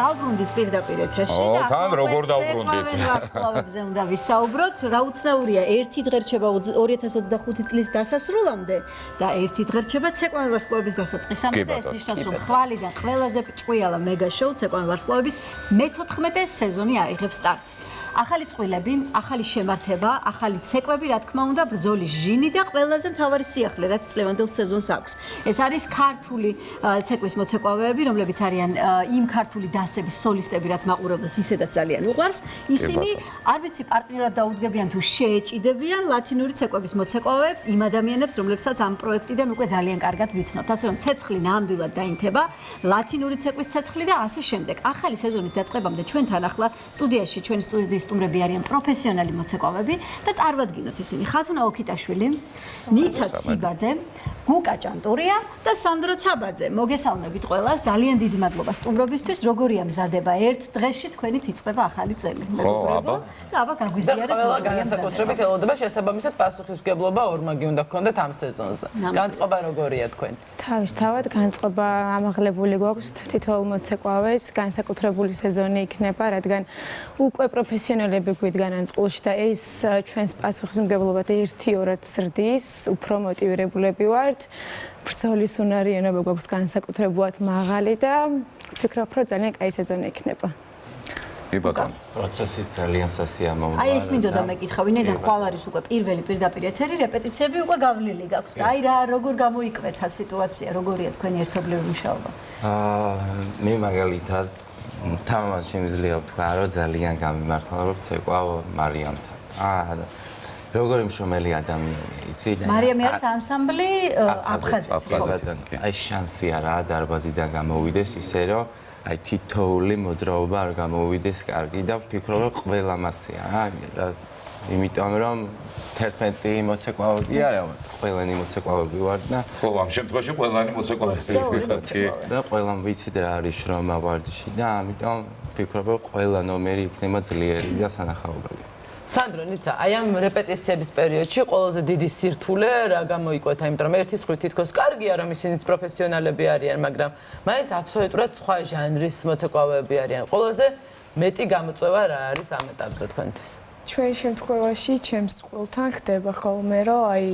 დავბრუნდით პირდაპირ ეთერში და თან როგორ დავბრუნდით? ვარსკვლავებზე უნდა ვისაუბროთ. რა უცნაურია, ერთი დღე რჩება 2025 წლის დასასრულამდე და ერთი დღე რჩება ცეკვავე ვარსკვლავების დასაწყისამდე და ეს ნიშნავს, რომ ხვალიდან ყველაზე ჭკვიალა მეგა შოუ ცეკვავე ვარსკვლავების მე-14 სეზონი აიღებს სტარტს. ახალი წყვილები, ახალი შემართება, ახალი ცეკვები, რა თქმა უნდა, ბრძოლის ჟინი და ყველაზე მთავარი სიახლე, რაც წლევანდელ სეზონს აქვს. ეს არის ქართული ცეკვის მოცეკვავეები, რომლებიც არიან იმ ქართული დასების სოლისტები, რაც მაყურებელს ისედაც ძალიან უყვარს. ისინი არ ვიცი პარტნიორად დაუდგებიან თუ შეეჭიდებიან ლათინური ცეკვების მოცეკვავეებს, იმ ადამიანებს, რომლებსაც ამ პროექტიდან უკვე ძალიან კარგად ვიცნობთ. ასე რომ ცეცხლი ნამდვილად დაინთება, ლათინური ცეკვის ცეცხლი და ასე შემდეგ. ახალი სეზონის დაწყებამდე ჩვენთან ახლა სტუდიაში, ჩვენი სტუდიის სტუმრები არიან პროფესიონალი მოცეკვავები და წარმოვადგინოთ ისინი: ხათუნა ოქიტაშვილი, ნიცა ციბაძე, გუკა ჭანტურია და სანდრო ცაბაძე. მოგესალმებით ყველას, ძალიან დიდი მადლობა სტუმრობისთვის. როგორია მზადება ერთ დღეში თქვენით იწყება ახალი წელი. აბა. და აბა გაგვიზიარეთ ყველა განსაკუთრებით ელოდება შესაბამისად პასუხისმგებლობა ორმაგი უნდა გქონდეთ ამ სეზონზე. განწყობა როგორია თქვენ? თავისთავად განწყობა ამაღლებული გვაქვს თითოეულ მოცეკვავეს, განსაკუთრებული სეზონი იქნება, რადგან უკვე პროფესიონალები გვიდგან ამ წყულში და ეს ჩვენს პასუხისმგებლობად ერთი-ორად ზრდის, უფრო მოტივირებულები ვართ. ბრძოლის უნარიანობა გვაქვს განსაკუთრებულად მაღალი და ვფიქრობ, რომ ძალიან კაი სეზონი იქნება. ბატონო, პროცესი ძალიან სასიამოვნოა. აი ეს მინდოდა მეკითხა, ვინაიდან ხვალ არის უკვე პირველი პირდაპირ ეთერი, რეპეტიციები უკვე გავლილი გაქვს და აი რა როგორ გამოიკვეთა სიტუაცია, როგორია თქვენი ერთობლივი მუშაობა? მე მაგალითად თამამად შემიძლია ვთქვა, რომ ძალიან გამიმართლა, რომ ცეკვავ მარიამთან. როგორი მშრომელი ადამიანია, იცი? მარიამი არის ანსამბლი აფხაზეთიდან. აი შანსია რა დარბაზიდან გამოვიდეს ისე რომ აი თითოეული მოძრაობა არ გამოვიდეს კარგი და ვფიქრობ რომ ყველა მასია რა იმიტომ რომ 11 მოცეკვავები არა ყველანი მოცეკვავები ვარ და ხო ამ შემთხვევაში ყველანი მოცეკვავები და ყველამ ვიცით რა არის შრომა ვარჯიში და ამიტომ ვფიქრობ რომ ყველა ნომერი იქნება ძლიერი და სანახაობრივი. სანდრო, ნიცა, აი ამ რეპეტიციების პერიოდში ყველაზე დიდი სირთულე რა გამოიკვეთა, იმიტომ რომ ერთის ხვით თითქოს კარგია, რომ ისინიც პროფესიონალები არიან, მაგრამ მაინც აბსოლუტურად სხვა ჟანრის მოცეკვავეები არიან. ყველაზე მეტი გამოწვევა რა არის ამ ეტაპზე თქვენთვის? ჩვენ შემთხვევაში ჩემს წყვილთან ხდება ხოლმე, რომ აი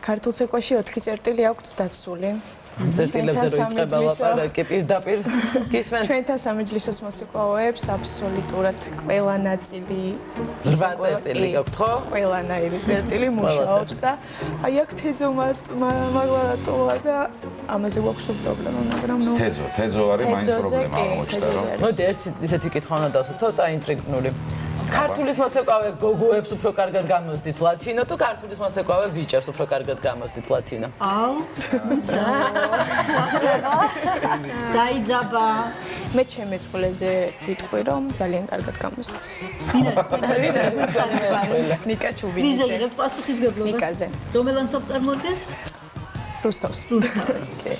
ქართულ ცეკვაში 4 წერტილი აქვს დაცული. წერტილებზე რო იწყება ლაპარაკი პირდაპირ გისმენთ? ჩვენთან სამეჯლისოს მოცეკვავეებს აბსოლუტურად ყველა ნაწილი 8 წერტილი გაქვთ, ხო? ყველანაირი წერტილი მუშაობს და აი აქ თეზო მაგალითად და ამაზე გვაქვს პრობლემა, მაგრამ ნუ თეზო არის მაინც პრობლემა აღმოჩნდა რომ. მოდი ერთი ისეთი კითხვა უნდა დავსვათ, ცოტა ინტრიგნული. ქართულის მოცეკვავე გოგოებს უფრო კარგად გამოსდით ლათინო თუ ქართულის მოცეკვავე ბიჭებს უფრო კარგად გამოსდით ლათინო? აუ, დაიძაბა. მე ჩემი წყვილზე ვიტყვი რომ ძალიან კარგად გამოსდის. ნიკა ჩუბინიძე. ვიზე იღებთ პასუხისმგებლობას? ნიკაზე. რომელ ანსამბლს წარმოადგენს? რუსთავს.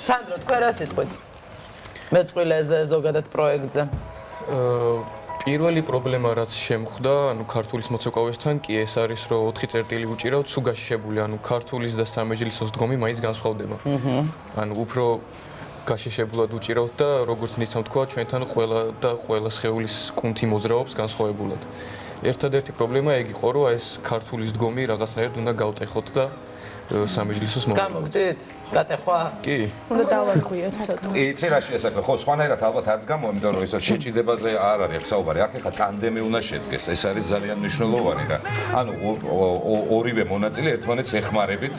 სანდრო, თქვენ რა სიტყვით? მეწყვილეზე ზოგადად პროექტზე. პირველი პრობლემა რაც შემხვდა, ანუ ქართულის მოცეკვავესთან კი ეს არის, რომ 4 წერტილი უჭირავთ, სულ გაშიშებული, ანუ ქართულის და სამეჯლისოს დგომი მაინც განსხვავდება. ანუ უფრო გაშიშებულად უჭირავთ და როგორც ნიშნავ თქვა, ჩვენთან ყველა სხეულის კუნთი მოძრაობს განსხვავებულად. ერთადერთი პრობლემა ეგ იყო, რომ ეს ქართულის დგომი რაღაცნაირად უნდა გავტეხოთ და სამეჯლისოს მოვიდეთ. გამოგდით? გატეხვა? კი. უნდა დავარქვიოთ ცოტა. იცი რა შეესაბამება, ხო, სხვანაირად ალბათ არც გამო, იმიტომ რომ ისო შეჭიდებაზე არ არის საუბარი. აქ ეხლა ტანდემი უნდა შედგეს. ეს არის ძალიან მნიშვნელოვანი რა. ანუ ორივე მონაწილე ერთმანეთს ეხმარებით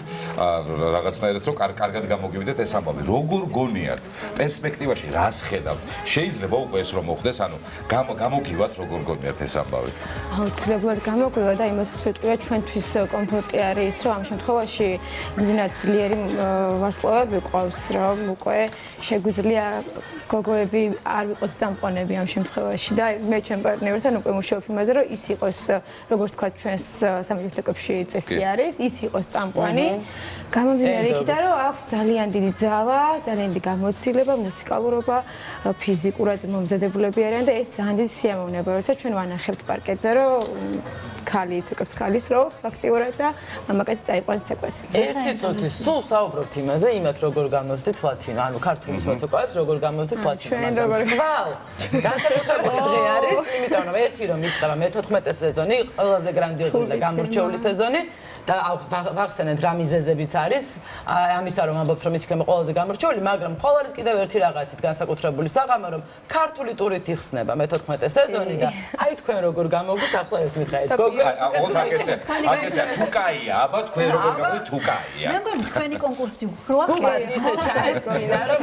რაღაცნაირად რომ კარგად გამოგივიდეთ ეს ამბავი. როგორ გონიათ პერსპექტივაში რას ხედავთ? შეიძლება უკვე ეს რომ მოხდეს, ანუ გამოგივათ როგორ გონიათ ეს ამბავი? აუცილებლად გამოგვივა და იმასაც ვიტყვია ჩვენთვის კომფორტი არის ის, რომ ამ შემთხვევაში ვინაც ძლიერი ვარსკვლავები ყავს, რომ უკვე შეგვიძლია გოგოები არ ვიყოთ წამყვანები ამ შემთხვევაში და მე ჩემ პარტნიორთან უკვე მუშაობ იმაზე, რომ ის იყოს, როგორც თქვა, ჩვენს სამეჯლისო ცეკვებში წესი არის, ის იყოს წამყვანი. გამომდინარე იქიდან, რომ აქვს ძალიან დიდი ძალა, ძალიან დიდი გამოცდილება, მუსიკალურობა, ფიზიკურად მომზადებულები არიან და ეს ძალიან დიდი სიამოვნება, როცა ჩვენ ვანახებთ პარკეტზე, რომ ქალი იცეკებს ქალის როლს ფაქტიურად და მამაკაცი წაიყვანს ცეკვას. ერთი წუთი სულ საუბრობთ იმაზე, იმათ როგორ გამოსდით ლათინო, ანუ ქართულის მოცეკვავებს როგორ გამოსდით ლათინო. ჩვენ როგორ ხვალ. განსაკუთრებული დღე არის, იმიტომ რომ ერთი რომ იწყება მე-14 სეზონი, ყველაზე გრანდიოზული და გამორჩეული სეზონი და ვახსენეთ რა მიზეზებიც არის, ამისა რომ ამბობთ რომ ის იქნება ყველაზე გამორჩეული, მაგრამ ხვალ არის კიდევ ერთი რაღაცით განსაკუთრებული საღამო, რომ ქართული ტურით იხსნება მე-14 სეზონი და აი თქვენ როგორ გამოგდით ახლა ეს მითხარით. აგესა თუ კაია, აბა თქვენ როგორ გამოდით თუ კაია. მე მგონი თქვენი კონკურსი უფრო ახლა ისე ჩაეცინა რომ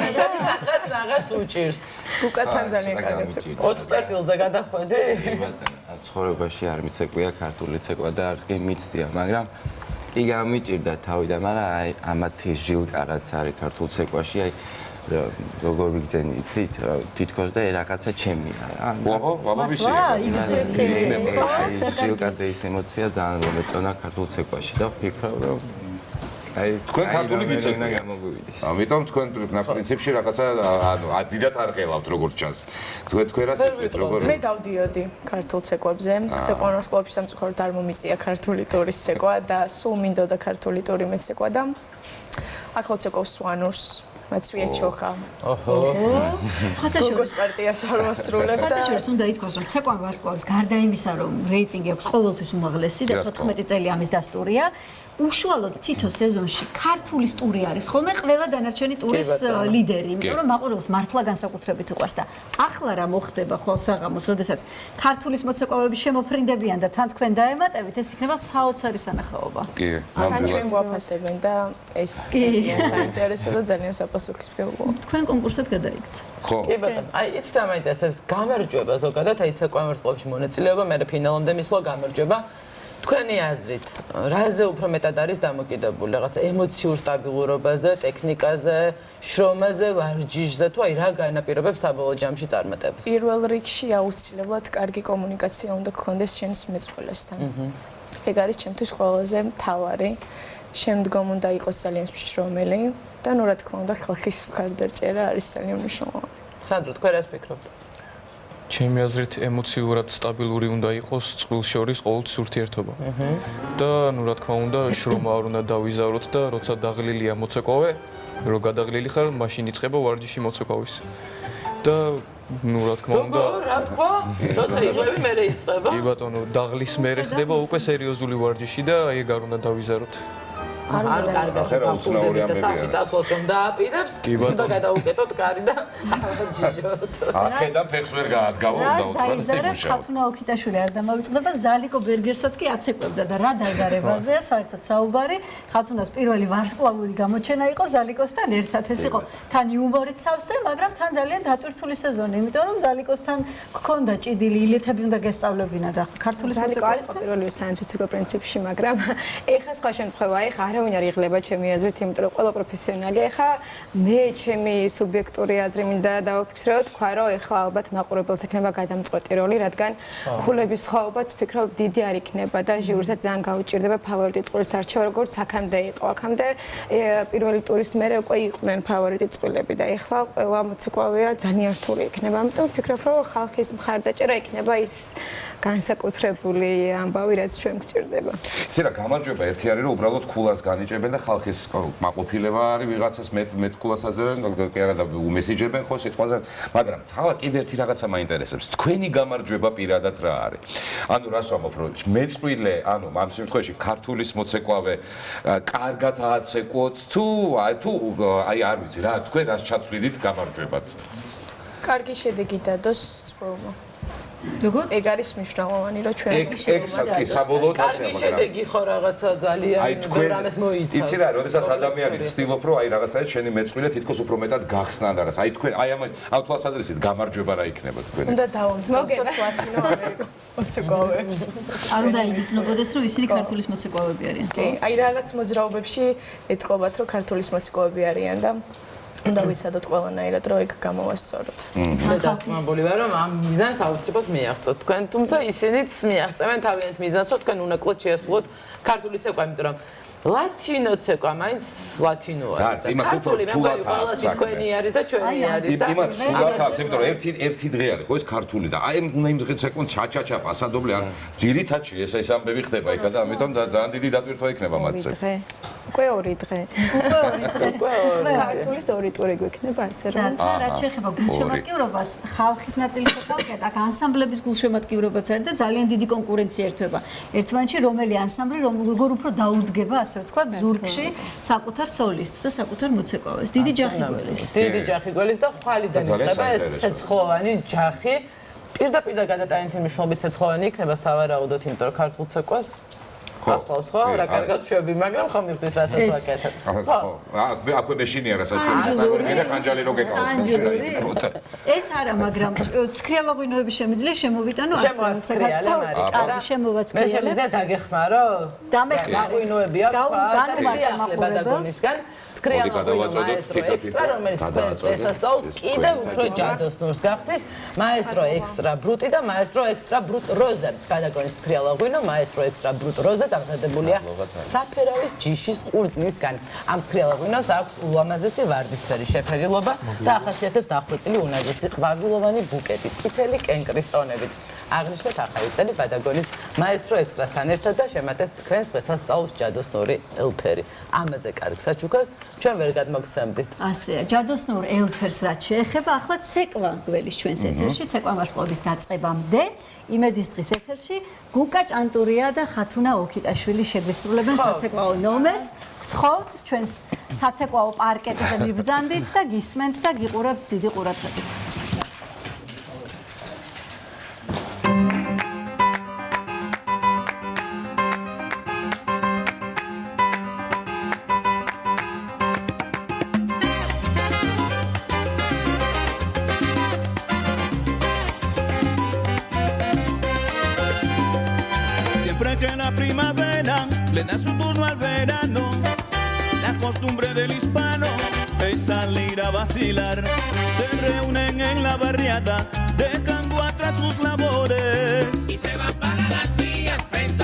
რაღაც უჭირს. უკათან ძალიან კარგად 4 წერტილზე გადახვედი? ცხოვრებაში არ მიცეკვია ქართული ცეკვა და არც კი მიცდია, მაგრამ კი გამიჭირდა თავიდან, მაგრამ აი ამათი ჟილკარაც არის ქართულ ცეკვაში, აი როგორ ვიგზენი იცით, თითქოს და რაღაცა ჩემია რა. ვაბა ვისია. აი ჟილკარ და ის ემოცია ძალიან რომ ეწონა ქართულ ცეკვაში და ვფიქრობ რომ აი თქვენ ქართული გიცეკვია გამოგვივიდეს. ამიტომ თქვენ პრინციპში რაღაცა ანუ აძიდათ არ ყელავთ როგორც ჩანს. თქვენ რას ეთქვით როგორ მე დავდიოდი ქართულ ცეკვებზე. ცეკვანოს სკოლაში სამწუხაროდ არ მომიწია ქართული ტურის ცეკვა და სულ მინდოდა ქართული ტური მეცეკვა და ახლა ცეკვავს სვანურს მაცვია ჩოხა. სხვათაშორის პარტიას არ ვასრულებ და სხვათაშორის უნდა ითქვას რომ ცეკვან ვარსკვლავს გარდა იმისა რომ რეიტინგი აქვს ყოველთვის უმაღლესი და 14 წელი ამის დასტურია უშუალოდ თითო სეზონში ქართული ტური არის ხოლმე ყველა დანარჩენი ტურის ლიდერი, იმიტომ რომ მაყურებელს მართლა განსაკუთრებით უყვარს და ახლა რა მოხდება ხვალ საღამოს, როდესაც ქართულის მოცეკვავები შემოფრინდებიან და თან თქვენ დაემატებით, ეს იქნება საოცარი სანახაობა. კი, თან ჩვენ გვაფასებენ და ეს ძალიან საინტერესო და ძალიან საპასუხისმგებლოა. თქვენ კონკურსად გადაიქცა. ხო. კი ბატონო, აი იცით რა მაინტერესებს, გამარჯვება ზოგადად, აი ცეკვან ვარსკვლავში მონაწილეობა, მე ფინალამდე მისვლა გამარჯვება. თქვენი აზრით, რაზე უფრო მეტად არის დამოკიდებული? რაღაც ემოციურ სტაბილურობაზე, ტექნიკაზე, შრომაზე, ვარჯიშზე, თუ აი რა განაპირობებს საბოლოო ჯამში წარმატებას? პირველ რიგში აუცილებლად კარგი კომუნიკაცია უნდა გქონდეს შენს მეწყვილესთან. ეგ არის ჩემთვის ყველაზე მთავარი. შემდგომ უნდა იყოს ძალიან მშრომელი და ნუ რა თქმა უნდა ხალხის მხარდაჭერა არის ძალიან მნიშვნელოვანი. სანდრო, თქვენ რას ფიქრობთ? ჩემი აზრით ემოციურად სტაბილური უნდა იყოს წყვილს შორის ყოველთვის ურთიერთობა. და ნუ რა თქმა უნდა შრომა არ უნდა დავიზაროთ და როცა დაღლილია მოცეკვავე, რო გადაღლილი ხარ, მაშინ იწყება ვარჯიში მოცეკვავის. და ნუ რა თქმა უნდა რა თქვა? როცა იღები მერე იწყება? კი ბატონო, დაღლის მერე ხდება უკვე სერიოზული ვარჯიში და ეგ არ უნდა დავიზაროთ. არ უნდა კარგად გავხურდებით და სახში წასვლას რომ დააპირებს, უნდა გადაუკეტოთ კარი და ავარჯიშოთ. აქედან ფეხს ვერ გაადგავო და რას დაიზარებ ხათუნა ოქიტაშვილი არ დამავიწყდება, ზალიკო ბერგერსაც კი აცეკვებდა და რა დაზარებაზეა საერთოდ საუბარი. ხათუნას პირველი ვარსკვლავური გამოჩენა იყო ზალიკოსთან ერთად. ეს იყო თან იუმორით სავსე, მაგრამ თან ძალიან დატვირთული სეზონი, იმიტომ რომ ზალიკოსთან გქონდა ჭიდილი ილეთები უნდა გესწავლებინა და ქართულის მოცეკვავებთან პირველი თანაცვიცეკო პრინციპში, მაგრამ ეხა სხვა შემთხვევაა, ეხა არავინ არ იღლება ჩემი აზრით, იმიტომ რომ ყველა პროფესიონალია. ეხა მე ჩემი სუბიექტური აზრი მინდა დავაფიქსირო, თქვა რომ ეხლა ალბათ მაყურებელს ექნება გადამწყვეტი როლი, რადგან ქულების სხვაობაც ვფიქრობ დიდი არ იქნება და ჟიურისაც ძალიან გაუჭირდება ფავორიტი წყვილის არჩევა, როგორც აქამდე იყო. აქამდე პირველი ტურის მერე უკვე იყვნენ ფავორიტი წყვილები და ეხლა ყველა მოცეკვავეა ძალიან რთული იქნება. ამიტომ ვფიქრობ, რომ ხალხის მხარდაჭერა იქნება ის განსაკუთრებული ამბავი, რაც ჩვენ გვჭირდება. იცი რა, გამარჯვება ერთი არის, რომ უბრალოდ ქულას განიჭებენ და ხალხის მაყოფილება არის ვიღაცას მეტ ქულას აძლევენ, კი არა და უმესიჯებენ ხო სიტყვაზე, მაგრამ თავად კიდევ ერთი რაღაცა მაინტერესებს. თქვენი გამარჯვება პირადად რა არის? ანუ რას ვამბობ, რომ მეწყვილე, ანუ ამ შემთხვევაში ქართულის მოცეკვავე კარგად ააცეკვოთ თუ აი არ ვიცი რა, თქვენ რას ჩათვლიდით გამარჯვებად? კარგი შედეგი დადოს წყვილმა. როგორ? ეგ არის მნიშვნელოვანი, რომ ჩვენ ეგ საბოლოოდ კარგი შედეგი ხო რაღაცა ძალიან რამეს მოიცავს. იცი რა, როდესაც ადამიანი ცდილობს, რომ აი რაღაცა შენი მეწყვილე თითქოს უფრო მეტად გახსნა რაღაც. აი თქვენ აი ამ თვალსაზრისით გამარჯვება რა იქნება თქვენ? უნდა დავამსგავსოთ ლათინო ამერიკულ მოცეკვავებს. არ უნდა იგრძნობოდეს, რომ ისინი ქართულის მოცეკვავები არიან. კი, აი რაღაც მოძრაობებში ეთყობათ, რომ ქართულის მოცეკვავები არიან და უნდა ვიცადოთ ყველანაირად, რომ ეგ გამოვასწოროთ. დათმობილი ვარ, რომ ამ მიზანს აუცილებლად მიაღწევთ თქვენ, თუმცა ისინიც მიაღწევენ თავიანთ მიზანს, რომ თქვენ უნაკლოდ შეასრულოთ ქართული ცეკვა, იმიტომ რომ ლათინო ცეკვა, მაინც ლათინო არის. რაც იმათ უფრო რთულად აქვს საქმე. თქვენი არის და ჩვენი არის და იმათ რთულად აქვს, იმიტომ რომ ერთი დღე არის, ხო ეს ქართული და აი იმ დღე ცეკვან ჩაჩაჩა პასადობლი არ ძირითადში ეს ამბები ხდება იქა და ამიტომ ძალიან დიდი დატვირთვა იქნება მათზე. უკვე 2 დღე. ქართულის 2 ტური გვექნება ასე რომ. და რაც შეეხება გულშემატკივრობას, ხალხის ნაწილი ხოცავდა, აქ ანსამბლების გულშემატკივრობაც არის და ძალიან დიდი კონკურენცია ერთვება. ერთმანეთში რომელი ანსამბლი როგორ უფრო დაუდგება, ასე ვთქვათ, ზურგში საკუთარ სოლისტს და საკუთარ მოცეკვავეს. დიდი ჯახი გველის. დიდი ჯახი გველის და ხვალიდან იწყება ეს ცეცხლოვანი ჯახი. პირდაპირ გადატანითი მნიშვნელობით ცეცხლოვანი იქნება სავარაუდოდ, იმიტომ რომ ქართულ ცეკვას ახლავს ხო? რა კარგად შვები, მაგრამ ხომ მივხვდით რასაც ვაკეთებ. ხო. აკვე მეშინია რასაც ჩვენ და ხანჯალი რო გეკავოს ხო? ეს არა, მაგრამ ცქრიალოღვინოები შემიძლია შემოვიტანო ასე საკაცობრიალე კარგი შემოვაცქრიალე. მე შემიძლია დაგეხმარო? დამეხმაროინოები აქვს პედაგოგისგან ცქრიალოღვინო მაესტრო ექსტრა, რომელიც დღესასწაულს კიდევ უფრო ჯადოსნურს გახდის, მაესტრო ექსტრა ბრუტი და მაესტრო ექსტრა ბრუტ როზე. პედაგოგის ცქრიალოღვინო მაესტრო ექსტრა ბრუტ როზე დამზადებულია საფერავის ჯიშის ყურძნისგან. ამ ცქრიალოღვინოს აქვს ულამაზესი ვარდისფერი შეფერილობა და ახასიათებს დახვეწილი უნაძესი ყვავილოვანი ბუკეტი, წითელი კენკრის ტონებით. აღნიშნეთ ახალი წელი პედაგოგის მაესტრო ექსტრასთან ერთად და შემატეთ თქვენს დღესასწაულს ჯადოსნური ელფერი. ამაზე კარგ საჩუქრს ჩვენ ვერ გადმოგცემდით. ასეა, ჯადოსნურ ელფერს რაც შეეხება, ახლა ცეკვა გველის ჩვენს ეთერში, ცეკვა ვარსკვლავის დაწყებამდე, იმედის დღის ეთერში გუკა ჭანტურია და ხათუნა ოქიტაშვილი შეგვისრულებენ საცეკვაო ნომერს. გთხოვთ ჩვენს საცეკვაო პარკეტზე მიბრძანდით და გისმენთ და გიყურებთ დიდი ყურადღებით. Le da su turno al verano, la costumbre del hispano es salir a vacilar. Se reúnen en la barriada, dejando atrás sus labores y se van para las vías pensando